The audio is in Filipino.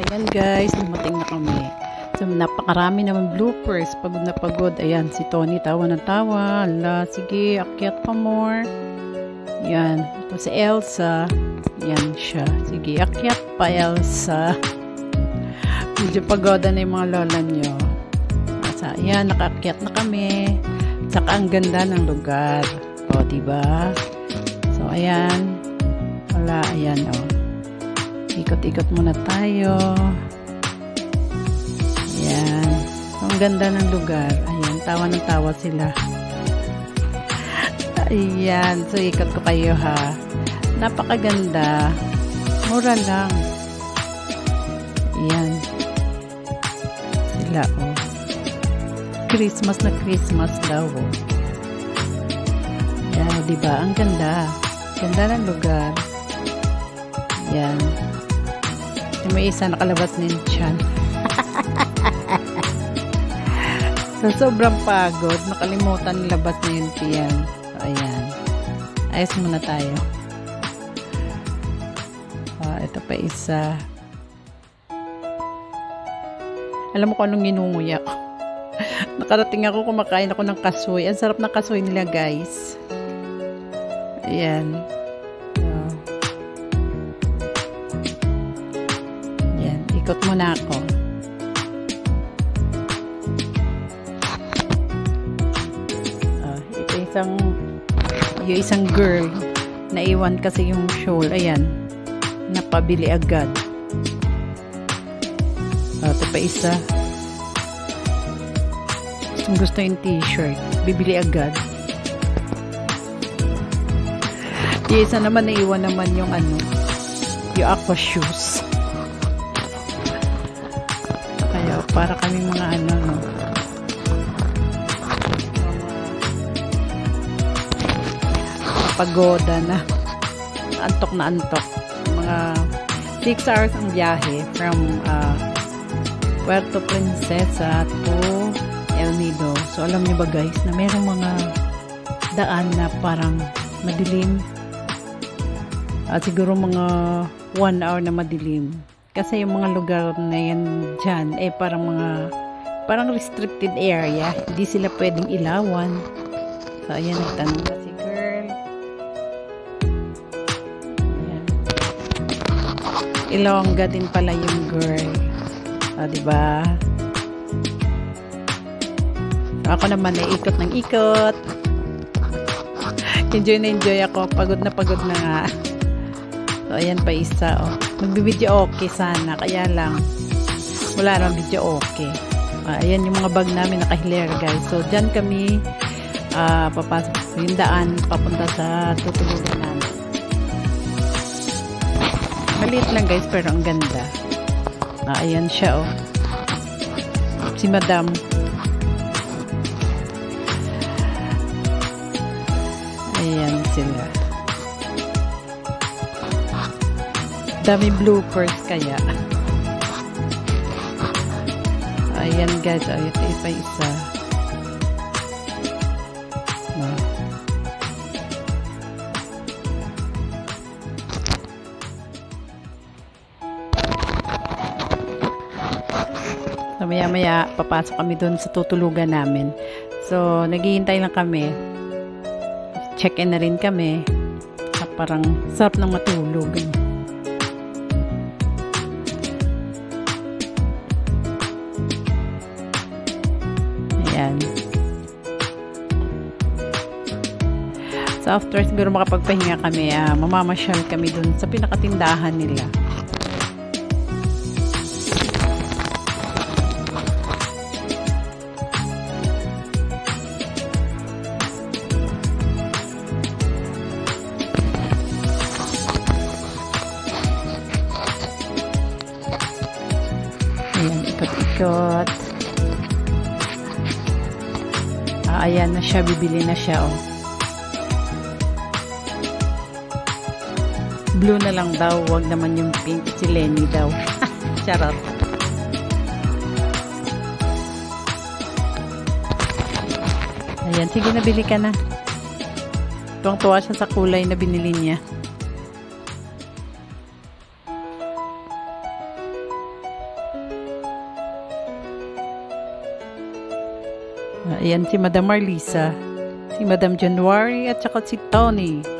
Ayan guys, dumating na kami. So, napakarami naman bloopers. Pagod na pagod. Ayan, si Tony tawa na tawa. Ala, sige, akyat pa more. Ayan, ito si Elsa. Ayan siya. Sige, akyat pa Elsa. Medyo pagoda na yung mga lola nyo. Ayan, nakaakyat na kami. Saka ang ganda ng lugar. O, diba? So, ayan. Wala, ayan, o. Ikot-ikot muna tayo. Ayan. So, ang ganda ng lugar. Ayan, tawa ng tawa sila. Ayan. So, ikot ko kayo, ha. Napakaganda. Mura lang. Ayan. Sila, o. Christmas na Christmas daw, o. Ayan, diba? Ang ganda. Ganda ng lugar. Ayan. May isa nakalabas na yung tiyan. So, sobrang pagod. Nakalimutan nilabas na yung tiyan. So, ayan. Ayos muna tayo. Ito pa isa. Alam mo kung anong ginunguya ko. Nakarating ako, kumakain ako ng kasoy. Ang sarap ng kasoy nila, guys. Ayan. Ikot muna ako. Ito yung isang girl naiwan kasi yung shawl. Ayan. Napabili agad. Ito pa isa. Gusto yung t-shirt. Bibili agad. Yung isa naman naiwan naman yung yung aqua shoes. Para kami mga pagoda na antok mga 6 hours ang biyahe from Puerto Princesa to El Nido. So alam niyo ba guys na mayroong mga daan na parang madilim at siguro mga 1 hour na madilim. Kasi yung mga lugar na yan dyan, parang restricted area. Hindi sila pwedeng ilawan. So, ayan, nagtanong na si girl. Ayan. Ilongga din pala yung girl. So, diba? So, ako naman ay ikot ng ikot. Enjoy na enjoy ako. Pagod na nga. So, ayan pa isa, oh. Magbibideo okay sana, kaya lang wala nang video okay. Ayan yung mga bag namin nakahiler, guys. So, dyan kami papasok yung daan papunta sa tutulugan namin. Maliit lang, guys, pero ang ganda. Ayan siya, oh. Si Madam. Ayan sila. Dami bloopers kaya. Ayan guys, ito pa isa. So maya papasok kami doon sa tutulugan namin. So naghihintay lang kami. Check-in na rin kami. Parang sarap ng matulog. So after siguro makapagpahinga kami, mamamasyal kami dun sa pinakatindahan nila. Ayan, ikot-ikot. Ayan na siya, bibili na siya, oh. Blue na lang daw, wag naman yung pink. Si Lenny daw. Charot. Ayan, sige, nabili ka na. Tuwang-tuwa siya sa kulay na binili niya. Ayan si Madam Marlisa, si Madam January at saka si Tony.